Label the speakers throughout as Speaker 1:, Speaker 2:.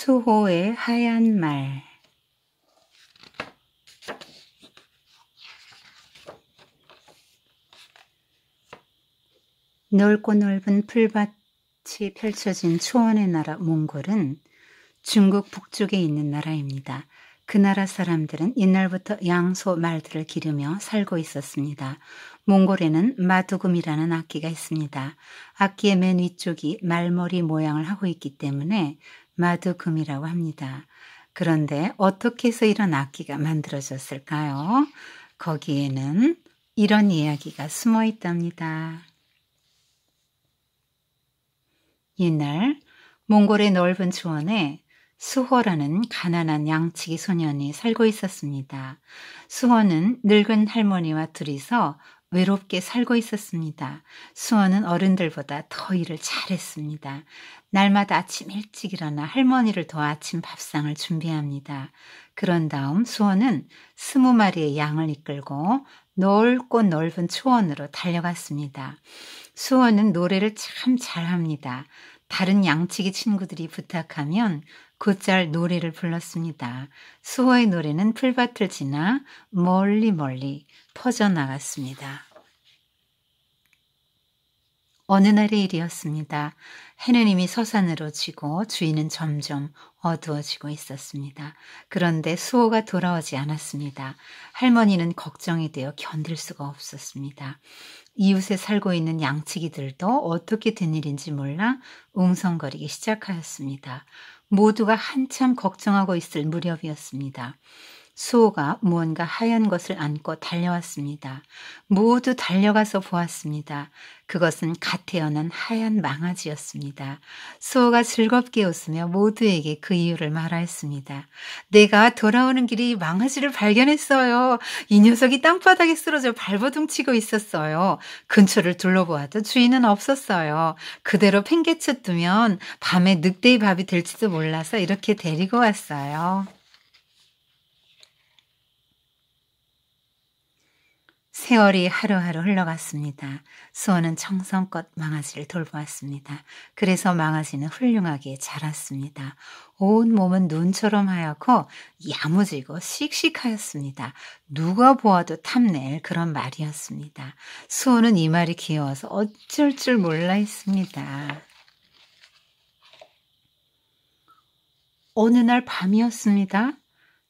Speaker 1: 수호의 하얀 말. 넓고 넓은 풀밭이 펼쳐진 초원의 나라 몽골은 중국 북쪽에 있는 나라입니다. 그 나라 사람들은 옛날부터 양소 말들을 기르며 살고 있었습니다. 몽골에는 마두금이라는 악기가 있습니다. 악기의 맨 위쪽이 말머리 모양을 하고 있기 때문에 마두금이라고 합니다. 그런데 어떻게 해서 이런 악기가 만들어졌을까요? 거기에는 이런 이야기가 숨어 있답니다. 옛날 몽골의 넓은 초원에 수호라는 가난한 양치기 소년이 살고 있었습니다. 수호는 늙은 할머니와 둘이서 외롭게 살고 있었습니다. 수호는 어른들보다 더 일을 잘했습니다. 날마다 아침 일찍 일어나 할머니를 도와 아침 밥상을 준비합니다. 그런 다음 수호는 20마리의 양을 이끌고 넓고 넓은 초원으로 달려갔습니다. 수호는 노래를 참 잘합니다. 다른 양치기 친구들이 부탁하면 곧잘 노래를 불렀습니다. 수호의 노래는 풀밭을 지나 멀리 멀리 퍼져나갔습니다. 어느 날의 일이었습니다. 해는 이미 서산으로 지고 주위는 점점 어두워지고 있었습니다. 그런데 수호가 돌아오지 않았습니다. 할머니는 걱정이 되어 견딜 수가 없었습니다. 이웃에 살고 있는 양치기들도 어떻게 된 일인지 몰라 웅성거리기 시작하였습니다. 모두가 한참 걱정하고 있을 무렵이었습니다. 수호가 무언가 하얀 것을 안고 달려왔습니다. 모두 달려가서 보았습니다. 그것은 갓 태어난 하얀 망아지였습니다. 수호가 즐겁게 웃으며 모두에게 그 이유를 말하였습니다. 내가 돌아오는 길이 망아지를 발견했어요. 이 녀석이 땅바닥에 쓰러져 발버둥 치고 있었어요. 근처를 둘러보아도 주인은 없었어요. 그대로 팽개쳐 두면 밤에 늑대의 밥이 될지도 몰라서 이렇게 데리고 왔어요. 세월이 하루하루 흘러갔습니다. 수호는 정성껏 망아지를 돌보았습니다. 그래서 망아지는 훌륭하게 자랐습니다. 온 몸은 눈처럼 하얗고 야무지고 씩씩하였습니다. 누가 보아도 탐낼 그런 말이었습니다. 수호는 이 말이 귀여워서 어쩔 줄 몰라 했습니다. 어느 날 밤이었습니다.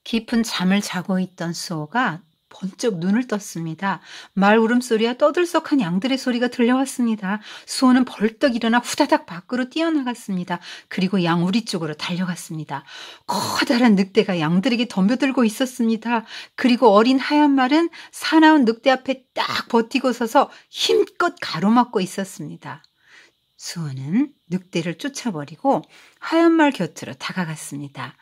Speaker 1: 깊은 잠을 자고 있던 수호가 번쩍 눈을 떴습니다. 말 울음소리와 떠들썩한 양들의 소리가 들려왔습니다. 수호는 벌떡 일어나 후다닥 밖으로 뛰어나갔습니다. 그리고 양 우리 쪽으로 달려갔습니다. 커다란 늑대가 양들에게 덤벼들고 있었습니다. 그리고 어린 하얀 말은 사나운 늑대 앞에 딱 버티고 서서 힘껏 가로막고 있었습니다. 수호는 늑대를 쫓아버리고 하얀 말 곁으로 다가갔습니다.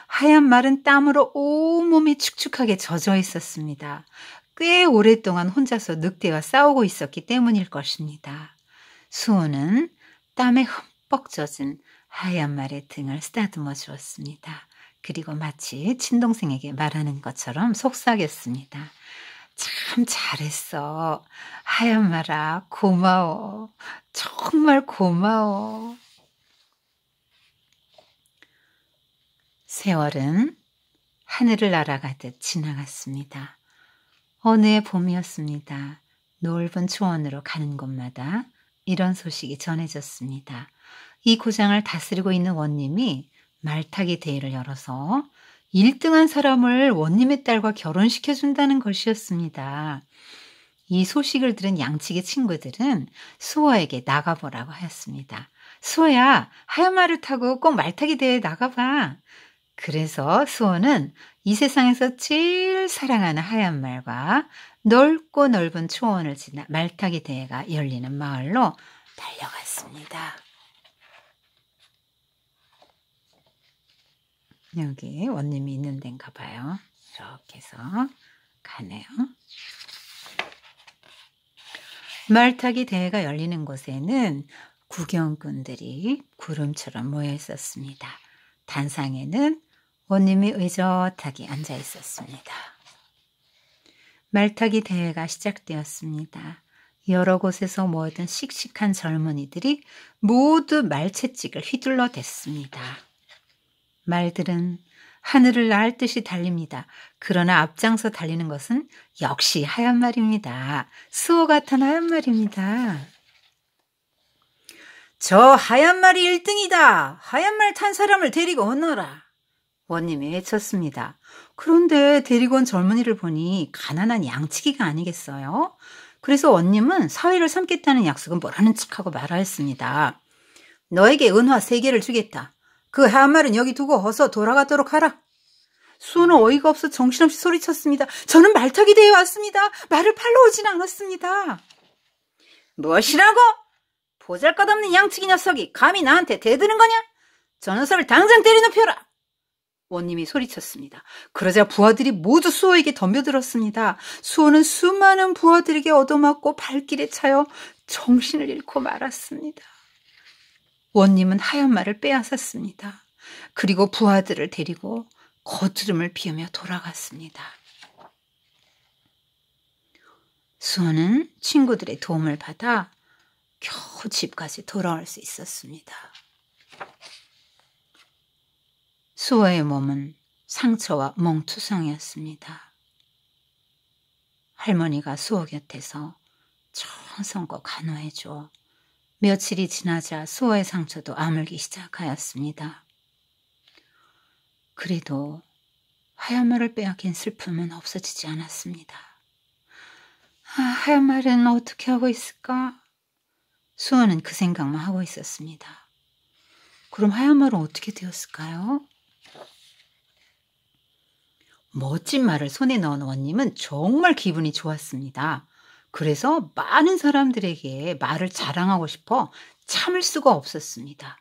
Speaker 1: 하얀 말은 땀으로 온몸이 축축하게 젖어 있었습니다. 꽤 오랫동안 혼자서 늑대와 싸우고 있었기 때문일 것입니다. 수호는 땀에 흠뻑 젖은 하얀 말의 등을 쓰다듬어 주었습니다. 그리고 마치 친동생에게 말하는 것처럼 속삭였습니다. 참 잘했어. 하얀 말아, 고마워. 정말 고마워. 세월은 하늘을 날아가듯 지나갔습니다. 어느 해 봄이었습니다. 넓은 초원으로 가는 곳마다 이런 소식이 전해졌습니다. 이 고장을 다스리고 있는 원님이 말타기 대회를 열어서 1등한 사람을 원님의 딸과 결혼시켜준다는 것이었습니다. 이 소식을 들은 양치기 친구들은 수호에게 나가보라고 하였습니다. 수호야, 하얀 말을 타고 꼭 말타기 대회에 나가봐. 그래서 수호는 이 세상에서 제일 사랑하는 하얀 말과 넓고 넓은 초원을 지나 말타기 대회가 열리는 마을로 달려갔습니다. 여기 원님이 있는 데인가 봐요. 이렇게 해서 가네요. 말타기 대회가 열리는 곳에는 구경꾼들이 구름처럼 모여 있었습니다. 단상에는 원님이 의젓하게 앉아 있었습니다. 말타기 대회가 시작되었습니다. 여러 곳에서 모여든 씩씩한 젊은이들이 모두 말채찍을 휘둘러 댔습니다. 말들은 하늘을 날 듯이 달립니다. 그러나 앞장서 달리는 것은 역시 하얀 말입니다. 수호 같은 하얀 말입니다. 저 하얀 말이 1등이다. 하얀 말 탄 사람을 데리고 오너라. 원님이 외쳤습니다. 그런데 데리고 온 젊은이를 보니 가난한 양치기가 아니겠어요? 그래서 원님은 사위를 삼겠다는 약속은 뭐라는 척하고 말하였습니다. 너에게 은화 3개를 주겠다. 그 하얀 말은 여기 두고 어서 돌아가도록 하라. 수호는 어이가 없어 정신없이 소리쳤습니다. 저는 말타기 대회에 왔습니다. 말을 팔러 오진 않았습니다. 무엇이라고? 보잘것없는 양치기 녀석이 감히 나한테 대드는 거냐? 저 녀석을 당장 때려눕혀라. 원님이 소리쳤습니다. 그러자 부하들이 모두 수호에게 덤벼들었습니다. 수호는 수많은 부하들에게 얻어맞고 발길에 차여 정신을 잃고 말았습니다. 원님은 하얀 말을 빼앗았습니다. 그리고 부하들을 데리고 거드름을 피우며 돌아갔습니다. 수호는 친구들의 도움을 받아 겨우 집까지 돌아올 수 있었습니다. 수호의 몸은 상처와 멍투성이었습니다. 할머니가 수호 곁에서 정성껏 간호해줘 며칠이 지나자 수호의 상처도 아물기 시작하였습니다. 그래도 하얀 말을 빼앗긴 슬픔은 없어지지 않았습니다. 하얀 말은 어떻게 하고 있을까? 수호는 그 생각만 하고 있었습니다. 그럼 하얀 말은 어떻게 되었을까요? 멋진 말을 손에 넣은 원님은 정말 기분이 좋았습니다. 그래서 많은 사람들에게 말을 자랑하고 싶어 참을 수가 없었습니다.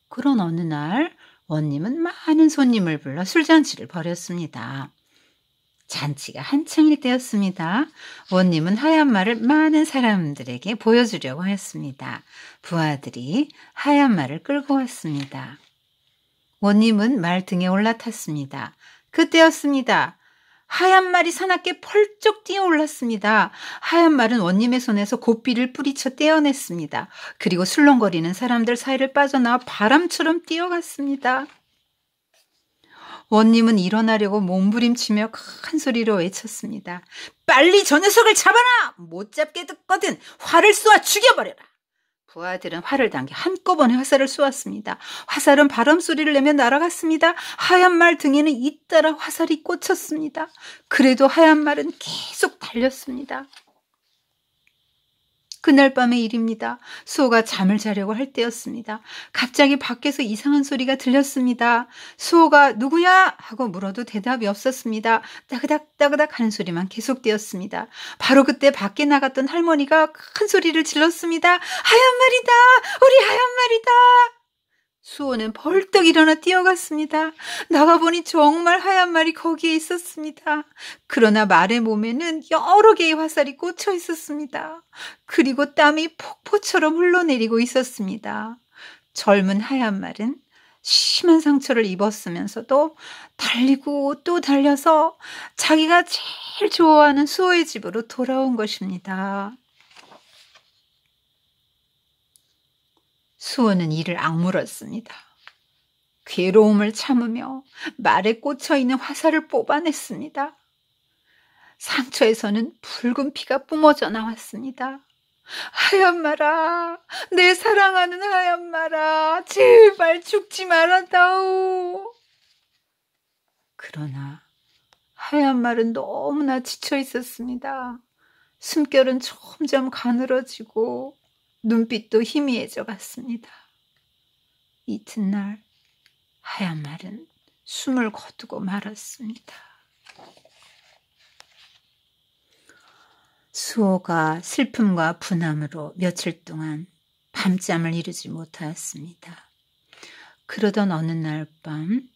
Speaker 1: 그런 어느 날 원님은 많은 손님을 불러 술잔치를 벌였습니다. 잔치가 한창일 때였습니다. 원님은 하얀 말을 많은 사람들에게 보여주려고 하였습니다. 부하들이 하얀 말을 끌고 왔습니다. 원님은 말 등에 올라탔습니다. 그때였습니다. 하얀 말이 사납게 펄쩍 뛰어올랐습니다. 하얀 말은 원님의 손에서 고삐를 뿌리쳐 떼어냈습니다. 그리고 술렁거리는 사람들 사이를 빠져나와 바람처럼 뛰어갔습니다. 원님은 일어나려고 몸부림치며 큰 소리로 외쳤습니다. 빨리 저 녀석을 잡아라! 못 잡게 됐거든 화를 쏘아 죽여버려라. 부하들은 활을 당겨 한꺼번에 화살을 쏘았습니다. 화살은 바람소리를 내며 날아갔습니다. 하얀 말 등에는 잇따라 화살이 꽂혔습니다. 그래도 하얀 말은 계속 달렸습니다. 그날 밤의 일입니다. 수호가 잠을 자려고 할 때였습니다. 갑자기 밖에서 이상한 소리가 들렸습니다. 수호가 누구야? 하고 물어도 대답이 없었습니다. 따그닥 따그닥 하는 소리만 계속되었습니다. 바로 그때 밖에 나갔던 할머니가 큰 소리를 질렀습니다. 하얀 말이다! 우리 하얀 말이다! 수호는 벌떡 일어나 뛰어갔습니다. 나가보니 정말 하얀 말이 거기에 있었습니다. 그러나 말의 몸에는 여러 개의 화살이 꽂혀 있었습니다. 그리고 땀이 폭포처럼 흘러내리고 있었습니다. 젊은 하얀 말은 심한 상처를 입었으면서도 달리고 또 달려서 자기가 제일 좋아하는 수호의 집으로 돌아온 것입니다. 수호는 이를 악물었습니다. 괴로움을 참으며 말에 꽂혀있는 화살을 뽑아냈습니다. 상처에서는 붉은 피가 뿜어져 나왔습니다. 하얀 말아, 내 사랑하는 하얀 말아, 제발 죽지 말아다오. 그러나 하얀 말은 너무나 지쳐 있었습니다. 숨결은 점점 가늘어지고 눈빛도 희미해져 갔습니다. 이튿날 하얀 말은 숨을 거두고 말았습니다. 수호가 슬픔과 분함으로 며칠 동안 밤잠을 이루지 못하였습니다. 그러던 어느 날 밤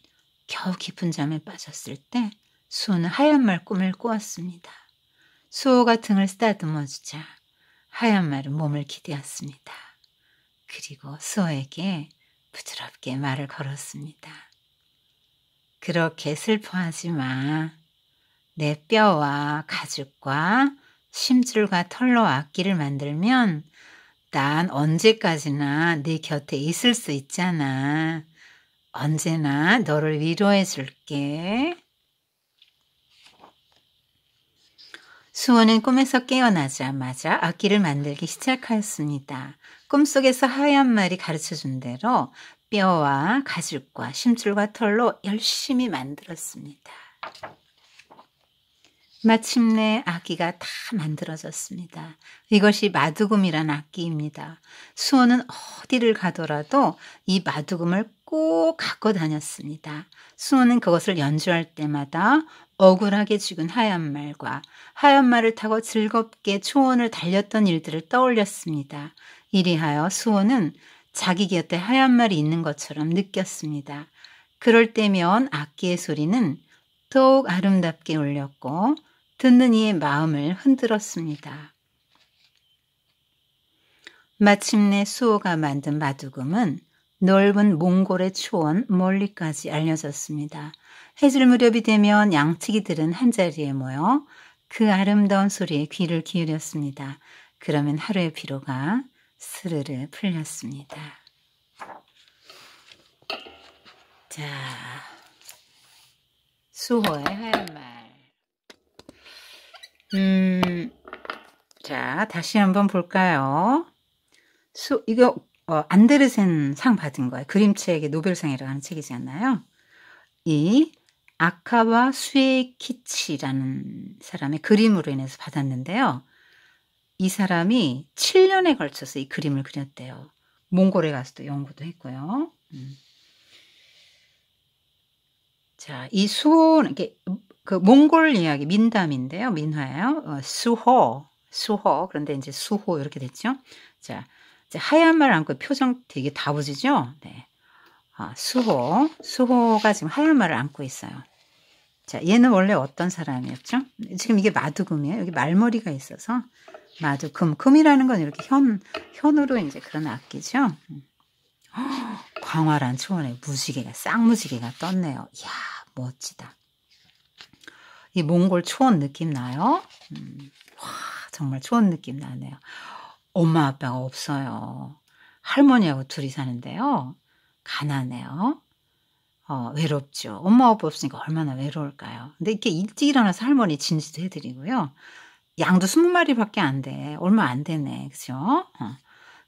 Speaker 1: 겨우 깊은 잠에 빠졌을 때 수호는 하얀 말 꿈을 꾸었습니다. 수호가 등을 쓰다듬어 주자 하얀 말은 몸을 기대었습니다. 그리고 수호에게 부드럽게 말을 걸었습니다. 그렇게 슬퍼하지 마. 내 뼈와 가죽과 심줄과 털로 악기를 만들면 난 언제까지나 네 곁에 있을 수 있잖아. 언제나 너를 위로해 줄게. 수호는 꿈에서 깨어나자마자 악기를 만들기 시작하였습니다. 꿈속에서 하얀 말이 가르쳐준 대로 뼈와 가죽과 심줄과 털로 열심히 만들었습니다. 마침내 악기가 다 만들어졌습니다. 이것이 마두금이란 악기입니다. 수호는 어디를 가더라도 이 마두금을 꼭 갖고 다녔습니다. 수호는 그것을 연주할 때마다 억울하게 죽은 하얀 말과 하얀 말을 타고 즐겁게 초원을 달렸던 일들을 떠올렸습니다. 이리하여 수호는 자기 곁에 하얀 말이 있는 것처럼 느꼈습니다. 그럴 때면 악기의 소리는 더욱 아름답게 울렸고 듣는 이의 마음을 흔들었습니다. 마침내 수호가 만든 마두금은 넓은 몽골의 초원 멀리까지 알려졌습니다. 해질 무렵이 되면 양치기들은 한자리에 모여 그 아름다운 소리에 귀를 기울였습니다. 그러면 하루의 피로가 스르르 풀렸습니다. 자, 수호의 하얀 말. 자, 다시 한번 볼까요? 이거 안데르센 상 받은 거예요. 그림책의 노벨상이라고 하는 책이지 않나요? 이 아카와 수에키치라는 사람의 그림으로 인해서 받았는데요. 이 사람이 7년에 걸쳐서 이 그림을 그렸대요. 몽골에 가서도 연구도 했고요. 자, 이 수호는 그 몽골 이야기 민담인데요. 민화예요. 수호. 그런데 이제 수호 이렇게 됐죠. 자, 이제 하얀 말 안고 표정 되게 다부지죠. 네. 수호가 지금 하얀 말을 안고 있어요. 자, 얘는 원래 어떤 사람이었죠? 지금 이게 마두금이에요. 여기 말머리가 있어서 마두금. 금이라는 건 이렇게 현으로 이제 그런 악기죠. 광활한 초원에 쌍무지개가 떴네요. 이야, 멋지다. 이 몽골 초원 느낌 나요? 와, 정말 초원 느낌 나네요. 엄마 아빠가 없어요. 할머니하고 둘이 사는데요. 가난해요. 외롭죠. 엄마 아빠 없으니까 얼마나 외로울까요? 근데 이렇게 일찍 일어나서 할머니 진지도 해드리고요. 양도 20마리밖에 안 돼. 얼마 안 되네. 그죠?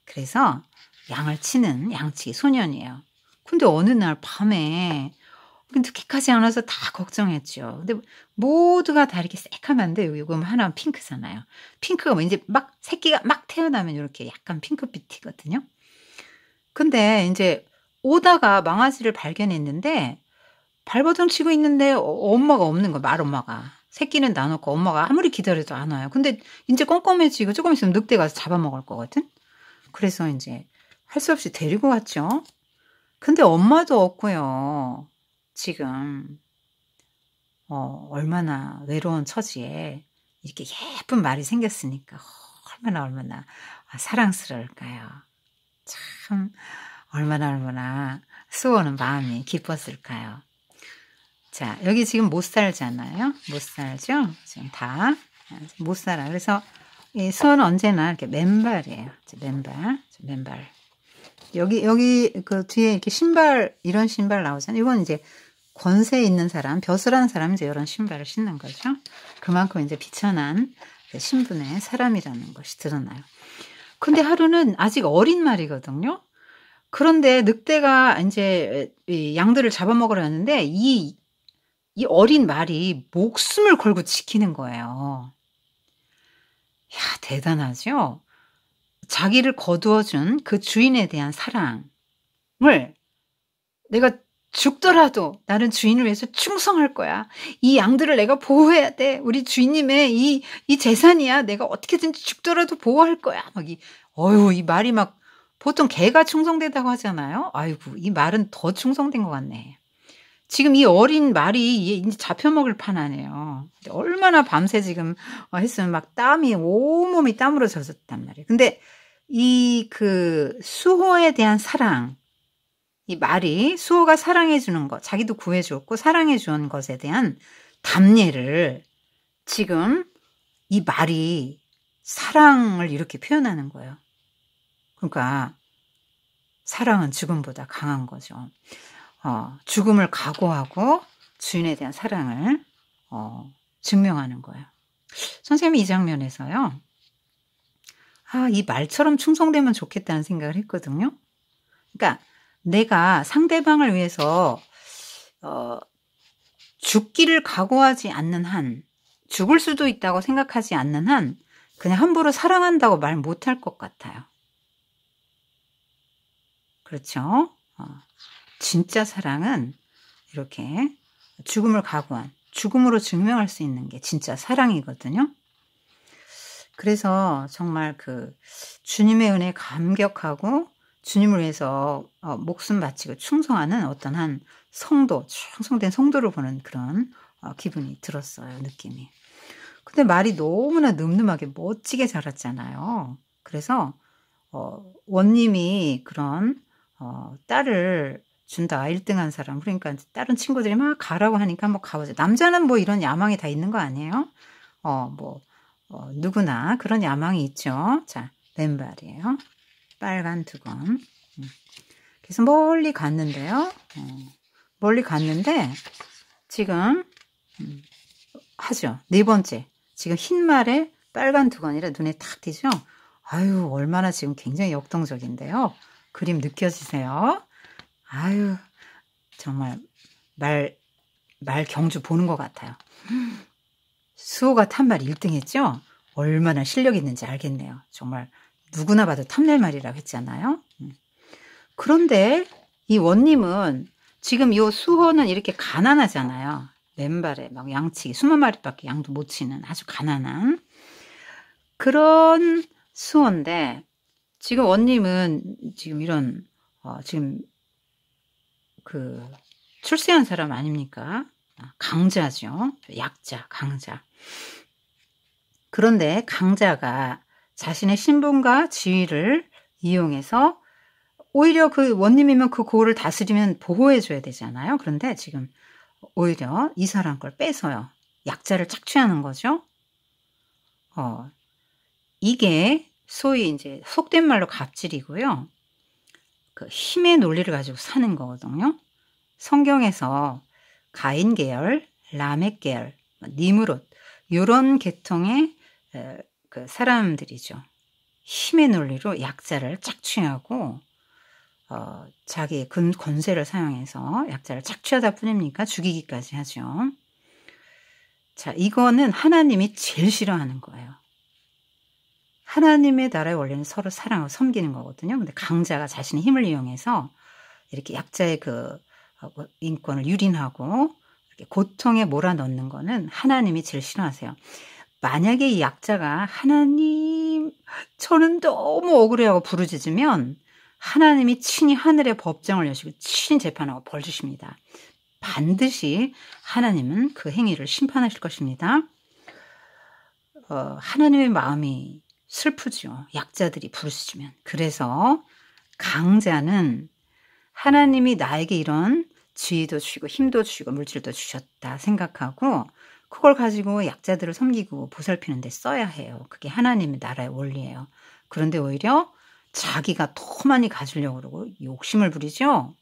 Speaker 1: 그래서 양을 치는 양치기 소년이에요. 근데 어느 날 밤에 늦게까지 안 와서 다 걱정했죠. 근데 모두가 다 이렇게 새카만데 이거 하나는 핑크잖아요. 핑크가 뭐 이제 막 새끼가 막 태어나면 이렇게 약간 핑크빛이거든요. 근데 이제 오다가 망아지를 발견했는데 발버둥 치고 있는데 엄마가 없는 거야. 말엄마가. 새끼는 놔놓고 엄마가 아무리 기다려도 안 와요. 근데 이제 껌껌해지고 조금 있으면 늑대 가서 잡아먹을 거거든. 그래서 이제 할 수 없이 데리고 왔죠. 근데 엄마도 없고요. 지금 얼마나 외로운 처지에 이렇게 예쁜 말이 생겼으니까 얼마나 사랑스러울까요. 참 얼마나 수호는 마음이 기뻤을까요. 자, 여기 지금 못 살잖아요. 못 살죠? 지금 다 못 살아. 그래서 이 수호는 언제나 이렇게 맨발이에요. 맨발. 여기 그 뒤에 이렇게 신발, 이런 신발 나오잖아요. 이건 이제 권세 있는 사람, 벼슬한 사람이 이제 이런 신발을 신는 거죠. 그만큼 이제 비천한 신분의 사람이라는 것이 드러나요. 근데 하루는 아직 어린 말이거든요. 그런데 늑대가 이제 이 양들을 잡아먹으려 하는데 이 어린 말이 목숨을 걸고 지키는 거예요. 야, 대단하죠? 자기를 거두어준 그 주인에 대한 사랑을 내가 죽더라도 나는 주인을 위해서 충성할 거야. 이 양들을 내가 보호해야 돼. 우리 주인님의 이 재산이야. 내가 어떻게든지 죽더라도 보호할 거야. 이 말이 막 보통 개가 충성되다고 하잖아요. 아이고, 이 말은 더 충성된 것 같네. 지금 이 어린 말이 이제 잡혀먹을 판하네요. 얼마나 밤새 지금 했으면 막 땀이 온몸이 땀으로 젖었단 말이에요. 근데 이 그 수호에 대한 사랑, 이 말이 수호가 사랑해 주는 것, 자기도 구해 주었고 사랑해 주는 것에 대한 답례를 지금 이 말이 사랑을 이렇게 표현하는 거예요. 그러니까 사랑은 죽음보다 강한 거죠. 죽음을 각오하고 주인에 대한 사랑을 증명하는 거예요. 선생님이 이 장면에서요. 이 말처럼 충성되면 좋겠다는 생각을 했거든요. 그러니까 내가 상대방을 위해서 죽기를 각오하지 않는 한, 죽을 수도 있다고 생각하지 않는 한 그냥 함부로 사랑한다고 말 못할 것 같아요. 그렇죠? 진짜 사랑은 이렇게 죽음을 각오한, 죽음으로 증명할 수 있는 게 진짜 사랑이거든요. 그래서 정말 그 주님의 은혜에 감격하고 주님을 위해서 목숨 바치고 충성하는 어떤 한 성도, 충성된 성도를 보는 그런 기분이 들었어요. 느낌이. 근데 말이 너무나 늠름하게 멋지게 자랐잖아요. 그래서 원님이 그런 딸을 준다. 1등한 사람. 그러니까 다른 친구들이 막 가라고 하니까 한번 가보자. 남자는 뭐 이런 야망이 다 있는 거 아니에요? 누구나 그런 야망이 있죠. 자, 맨발이에요. 빨간 두건. 그래서 멀리 갔는데요. 멀리 갔는데 지금 하죠. 네 번째. 지금 흰 말에 빨간 두건이라 눈에 탁 띄죠. 아유, 얼마나 지금 굉장히 역동적인데요. 그림 느껴지세요? 아유, 정말 말 경주 보는 것 같아요. 수호가 탄말 1등 했죠? 얼마나 실력 있는지 알겠네요. 정말 누구나 봐도 탐낼 말이라고 했잖아요. 그런데 이 원님은 지금 이 수호는 이렇게 가난하잖아요. 맨발에 막 양치기 20마리밖에 양도 못 치는 아주 가난한 그런 수호인데 지금 원님은 지금 이런 지금 그 출세한 사람 아닙니까? 강자죠. 약자, 강자. 그런데 강자가 자신의 신분과 지위를 이용해서 오히려 그 원님이면 그 고을을 다스리면 보호해줘야 되잖아요. 그런데 지금 오히려 이 사람 걸 뺏어요. 약자를 착취하는 거죠. 이게 소위 이제 속된 말로 갑질이고요. 그 힘의 논리를 가지고 사는 거거든요. 성경에서 가인 계열, 라멕 계열, 니므롯 이런 계통의 그 사람들이죠. 힘의 논리로 약자를 착취하고 자기의 권세를 사용해서 약자를 착취하다 뿐입니까? 죽이기까지 하죠. 자, 이거는 하나님이 제일 싫어하는 거예요. 하나님의 나라의 원리는 서로 사랑하고 섬기는 거거든요. 근데 강자가 자신의 힘을 이용해서 이렇게 약자의 그 인권을 유린하고 이렇게 고통에 몰아넣는 거는 하나님이 제일 싫어하세요. 만약에 이 약자가 하나님, 저는 너무 억울해하고 부르짖으면 하나님이 친히 하늘의 법정을 여시고 친히 재판하고 벌 주십니다. 반드시 하나님은 그 행위를 심판하실 것입니다. 하나님의 마음이 슬프죠. 약자들이 부르짖으면. 그래서 강자는 하나님이 나에게 이런 지위도 주시고 힘도 주시고 물질도 주셨다 생각하고 그걸 가지고 약자들을 섬기고 보살피는 데 써야 해요. 그게 하나님의 나라의 원리예요. 그런데 오히려 자기가 더 많이 가지려고 그러고 욕심을 부리죠.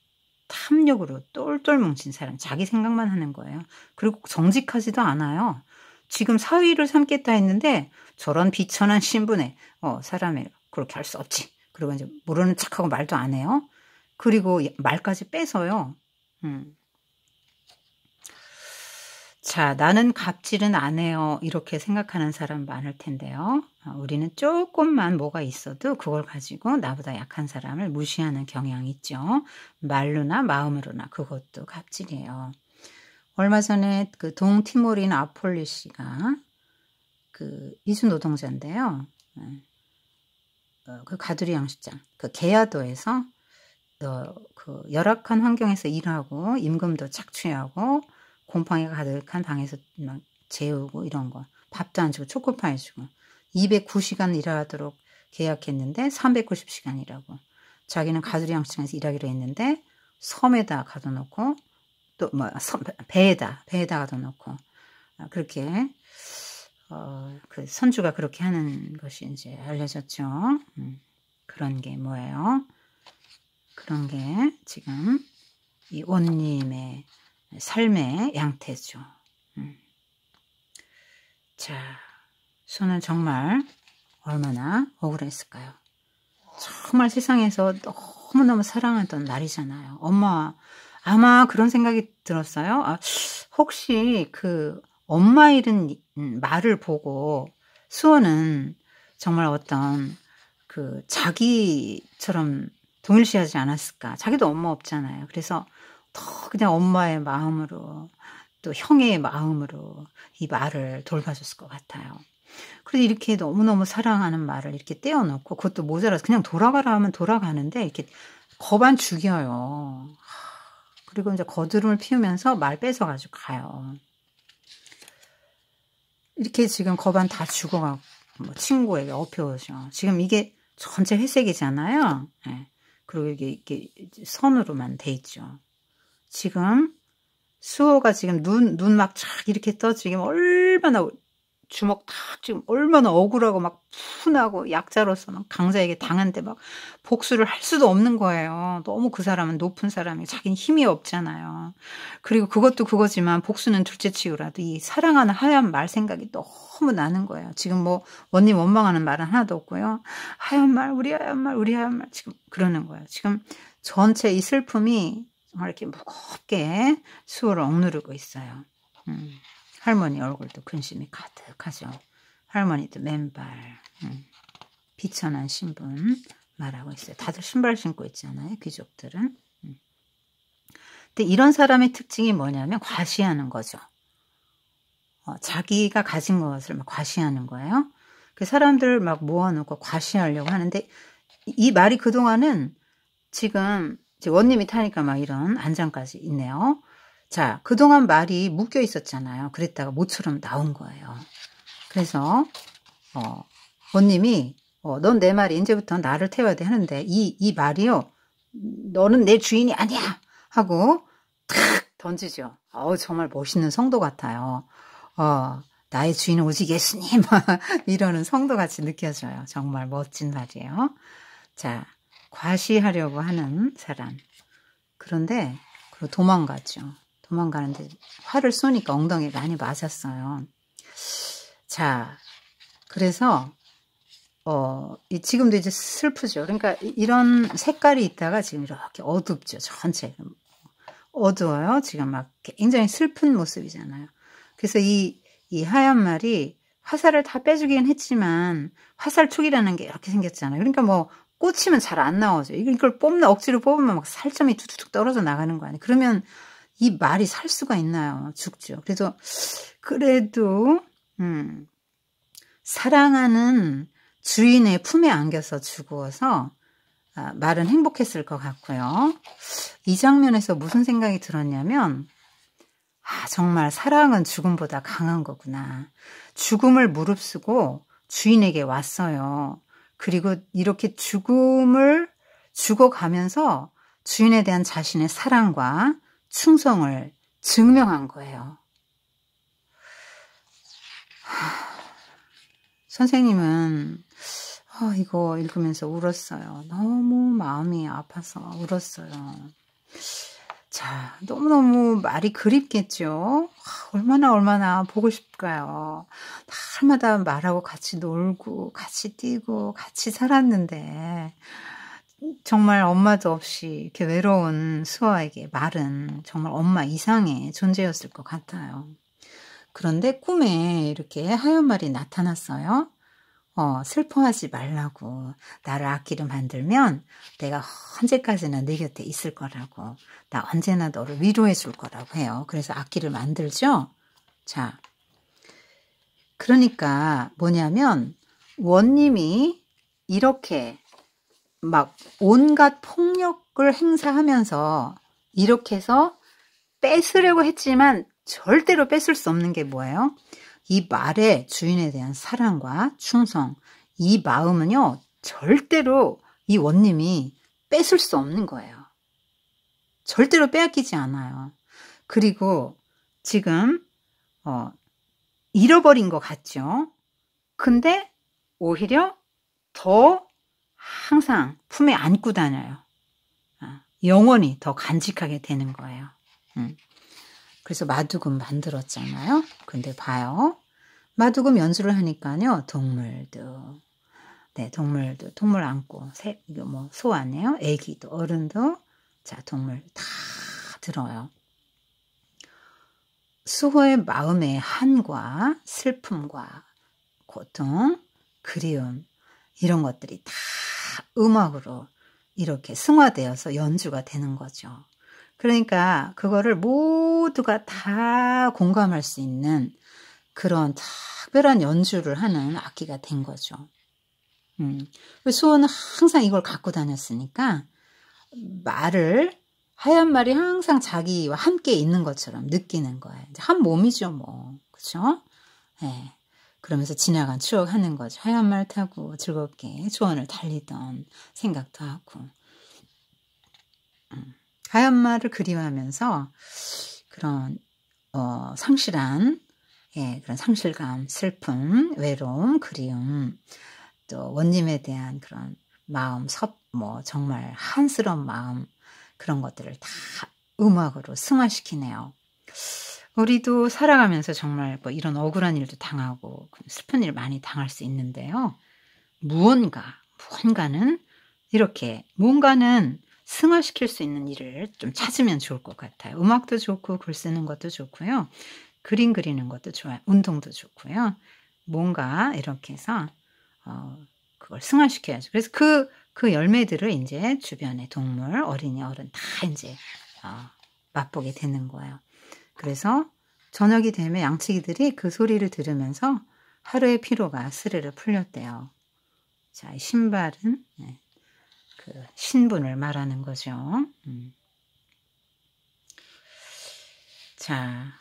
Speaker 1: 탐욕으로 똘똘 뭉친 사람, 자기 생각만 하는 거예요. 그리고 정직하지도 않아요. 지금 사위를 삼겠다 했는데 저런 비천한 신분에 사람이 그렇게 할 수 없지. 그리고 이제 모르는 척하고 말도 안 해요. 그리고 말까지 뺏어요. 자, 나는 갑질은 안 해요. 이렇게 생각하는 사람 많을 텐데요. 우리는 조금만 뭐가 있어도 그걸 가지고 나보다 약한 사람을 무시하는 경향이 있죠. 말로나 마음으로나 그것도 갑질이에요. 얼마 전에 그 동티모린 아폴리 씨가 그 이주 노동자인데요. 그 가두리 양식장, 그 계야도에서 그 열악한 환경에서 일하고 임금도 착취하고 곰팡이가 가득한 방에서 막 재우고 이런 거 밥도 안 주고 초코파이 주고 209시간 일하도록 계약했는데 390시간 일하고 자기는 가두리 양식장에서 일하기로 했는데 섬에다 가둬놓고 또 뭐 배에다 가둬놓고 그렇게 그 선주가 그렇게 하는 것이 이제 알려졌죠. 그런 게 뭐예요? 그런 게 지금 이 원님의 삶의 양태죠. 자, 수는 정말 얼마나 억울했을까요? 정말 세상에서 너무너무 사랑하던 날이잖아요. 엄마, 아마 그런 생각이 들었어요. 아, 혹시 그 엄마 잃은 말을 보고 수호는 정말 어떤 그 자기처럼 동일시하지 않았을까. 자기도 엄마 없잖아요. 그래서 더 그냥 엄마의 마음으로 또 형의 마음으로 이 말을 돌봐줬을 것 같아요. 그래서 이렇게 너무너무 사랑하는 말을 이렇게 떼어놓고 그것도 모자라서 그냥 돌아가라 하면 돌아가는데 이렇게 거반 죽여요. 그리고 이제 거드름을 피우면서 말 뺏어가지고 가요. 이렇게 지금 거반 다 죽어가고 뭐 친구에게 업혀오죠. 지금 이게 전체 회색이잖아요. 네. 그리고 이게 선으로만 돼 있죠. 지금 수호가 지금 눈 막 쫙 이렇게 떠 지금 얼마나 주먹 탁 지금 얼마나 억울하고 막 푼하고 약자로서 막 강자에게 당한데 막 복수를 할 수도 없는 거예요. 너무 그 사람은 높은 사람이 자기는 힘이 없잖아요. 그리고 그것도 그거지만 복수는 둘째치고라도 이 사랑하는 하얀 말 생각이 너무 나는 거예요. 지금 뭐 원님 원망하는 말은 하나도 없고요. 하얀 말 우리 하얀 말 우리 하얀 말 지금 그러는 거예요. 지금 전체 이 슬픔이 정말 이렇게 무겁게 수호를 억누르고 있어요. 할머니 얼굴도 근심이 가득하죠. 할머니도 맨발 비천한 신분 말하고 있어요. 다들 신발 신고 있잖아요. 귀족들은. 근데 이런 사람의 특징이 뭐냐면 과시하는 거죠. 자기가 가진 것을 막 과시하는 거예요. 그 사람들 막 모아놓고 과시하려고 하는데 이 말이 그동안은 지금 원님이 타니까 막 이런 안장까지 있네요. 자, 그동안 말이 묶여 있었잖아요. 그랬다가 모처럼 나온 거예요. 그래서 원님이 넌 내 말이 이제부터 나를 태워야 돼 하는데 이 말이요. 너는 내 주인이 아니야 하고 탁 던지죠. 정말 멋있는 성도 같아요. 나의 주인은 오직 예수님 이러는 성도같이 느껴져요. 정말 멋진 말이에요. 자, 과시하려고 하는 사람. 그런데 도망가죠. 도망가는데 활을 쏘니까 엉덩이에 많이 맞았어요. 자, 그래서 지금도 이제 슬프죠. 그러니까 이런 색깔이 있다가 지금 이렇게 어둡죠. 전체 어두워요. 지금 막 굉장히 슬픈 모습이잖아요. 그래서 이 하얀 말이 화살을 다 빼주긴 했지만 화살촉이라는 게 이렇게 생겼잖아요. 그러니까 뭐 꽂히면 잘 안 나오죠. 이걸 억지로 뽑으면 막 살점이 툭툭 떨어져 나가는 거 아니에요. 그러면 이 말이 살 수가 있나요? 죽죠. 그래서 그래도 사랑하는 주인의 품에 안겨서 죽어서 말은 행복했을 것 같고요. 이 장면에서 무슨 생각이 들었냐면 정말 사랑은 죽음보다 강한 거구나. 죽음을 무릅쓰고 주인에게 왔어요. 그리고 이렇게 죽음을 죽어가면서 주인에 대한 자신의 사랑과 충성을 증명한 거예요. 선생님은 이거 읽으면서 울었어요. 너무 마음이 아파서 울었어요. 자, 너무너무 말이 그립겠죠? 얼마나 보고 싶을까요? 날마다 말하고 같이 놀고 같이 뛰고 같이 살았는데 정말 엄마도 없이 이렇게 외로운 수아에게 말은 정말 엄마 이상의 존재였을 것 같아요. 그런데 꿈에 이렇게 하얀 말이 나타났어요. 슬퍼하지 말라고. 나를 악기로 만들면 내가 언제까지나 네 곁에 있을 거라고. 나 언제나 너를 위로해 줄 거라고 해요. 그래서 악기를 만들죠. 자, 그러니까 뭐냐면 원님이 이렇게 막 온갖 폭력을 행사하면서 이렇게 해서 뺏으려고 했지만 절대로 뺏을 수 없는 게 뭐예요? 이 말의 주인에 대한 사랑과 충성, 이 마음은요, 절대로 이 원님이 뺏을 수 없는 거예요. 절대로 빼앗기지 않아요. 그리고 지금 잃어버린 것 같죠? 근데 오히려 더 항상 품에 안고 다녀요. 영원히 더 간직하게 되는 거예요. 그래서 마두금 만들었잖아요. 근데 봐요. 마두금 연수를 하니까요. 동물도 동물 안고 이거 뭐 소 아니에요? 애기도 어른도 자 동물 다 들어요. 수호의 마음의 한과 슬픔과 고통, 그리움 이런 것들이 다 음악으로 이렇게 승화되어서 연주가 되는 거죠. 그러니까 그거를 모두가 다 공감할 수 있는 그런 특별한 연주를 하는 악기가 된 거죠. 수호는 항상 이걸 갖고 다녔으니까 하얀 말이 항상 자기와 함께 있는 것처럼 느끼는 거예요. 한 몸이죠, 뭐. 그쵸? 네. 그러면서 지나간 추억하는 거죠. 하얀 말 타고 즐겁게 초원을 달리던 생각도 하고. 하얀 말을 그리워하면서 그런 상실한 그런 상실감, 슬픔, 외로움, 그리움, 또 원님에 대한 그런 마음, 정말 한스러운 마음 그런 것들을 다 음악으로 승화시키네요. 우리도 살아가면서 정말 뭐 이런 억울한 일도 당하고 슬픈 일 많이 당할 수 있는데요. 무언가는 승화시킬 수 있는 일을 좀 찾으면 좋을 것 같아요. 음악도 좋고 글 쓰는 것도 좋고요. 그림 그리는 것도 좋아요. 운동도 좋고요. 뭔가 이렇게 해서 그걸 승화시켜야죠. 그래서 그 열매들을 이제 주변의 동물, 어린이, 어른 다 이제 맛보게 되는 거예요. 그래서 저녁이 되면 양치기들이 그 소리를 들으면서 하루의 피로가 스르르 풀렸대요. 자, 이 신발은 그 신분을 말하는 거죠. 자,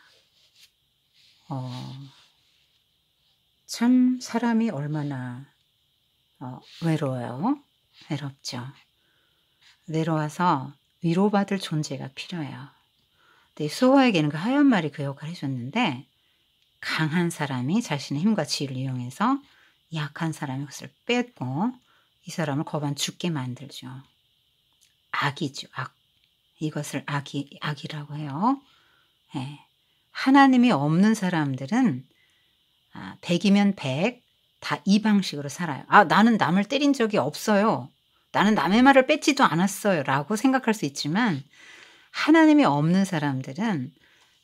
Speaker 1: 참 사람이 얼마나 외로워요. 외롭죠. 외로워서 위로받을 존재가 필요해요. 근데 수호에게는 그 하얀 말이 그 역할을 해줬는데 강한 사람이 자신의 힘과 지혜를 이용해서 약한 사람의 것을 뺏고 이 사람을 거반 죽게 만들죠. 악이죠. 악. 이것을 악이라고 해요. 네. 하나님이 없는 사람들은 100이면 100 다 이 방식으로 살아요. 나는 남을 때린 적이 없어요. 나는 남의 말을 뺏지도 않았어요. 라고 생각할 수 있지만 하나님이 없는 사람들은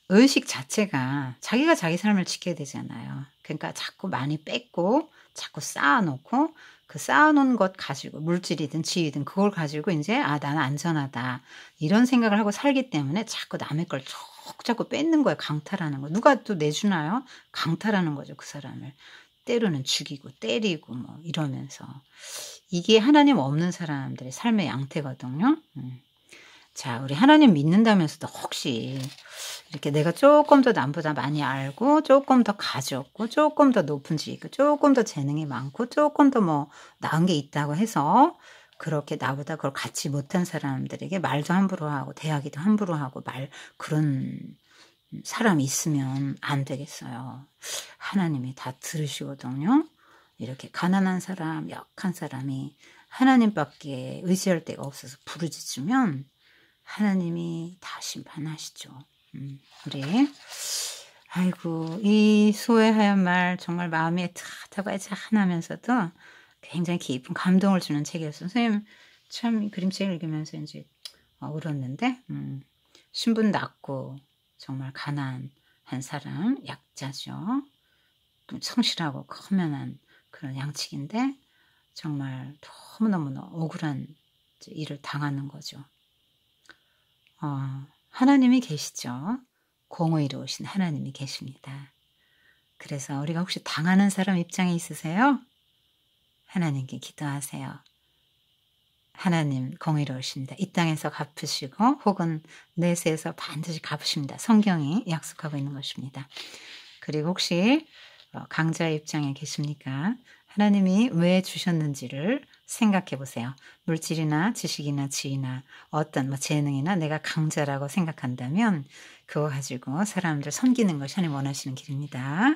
Speaker 1: 의식 자체가 자기가 자기 삶을 지켜야 되잖아요. 그러니까 자꾸 많이 뺏고 자꾸 쌓아놓고 그 쌓아놓은 것 가지고 물질이든 지위든 그걸 가지고 이제 나는 안전하다 이런 생각을 하고 살기 때문에 자꾸 남의 걸 자꾸 뺏는 거예요. 강탈하는 거. 누가 또 내주나요? 강탈하는 거죠. 그 사람을. 때로는 죽이고 때리고 뭐 이러면서 이게 하나님 없는 사람들의 삶의 양태거든요. 자, 우리 하나님 믿는다면서도 혹시 이렇게 내가 조금 더 남보다 많이 알고 조금 더 가졌고 조금 더 높은 지위고 조금 더 재능이 많고 조금 더 뭐 나은 게 있다고 해서 그렇게 나보다 그걸 갖지 못한 사람들에게 말도 함부로 하고 대하기도 함부로 하고 그런 사람이 있으면 안 되겠어요. 하나님이 다 들으시거든요. 이렇게 가난한 사람, 약한 사람이 하나님밖에 의지할 데가 없어서 부르짖으면 하나님이 다 심판하시죠. 우리 아이고 이 수호의 하얀 말 정말 마음에 탁하고 애잔하면서도 굉장히 깊은 감동을 주는 책이었어요. 선생님 참 그림책 읽으면서 이제 울었는데 신분 낮고 정말 가난한 사람, 약자죠. 성실하고 커면한 그런 양측인데 정말 너무너무 억울한 일을 당하는 거죠. 하나님이 계시죠. 공의로우신 하나님이 계십니다. 그래서 우리가 혹시 당하는 사람 입장에 있으세요? 하나님께 기도하세요. 하나님 공의로우십니다. 이 땅에서 갚으시고 혹은 내세에서 반드시 갚으십니다. 성경이 약속하고 있는 것입니다. 그리고 혹시 강자의 입장에 계십니까? 하나님이 왜 주셨는지를 생각해 보세요. 물질이나 지식이나 지위나 어떤 재능이나 내가 강자라고 생각한다면 그거 가지고 사람들 섬기는 것이 하나님 원하시는 길입니다.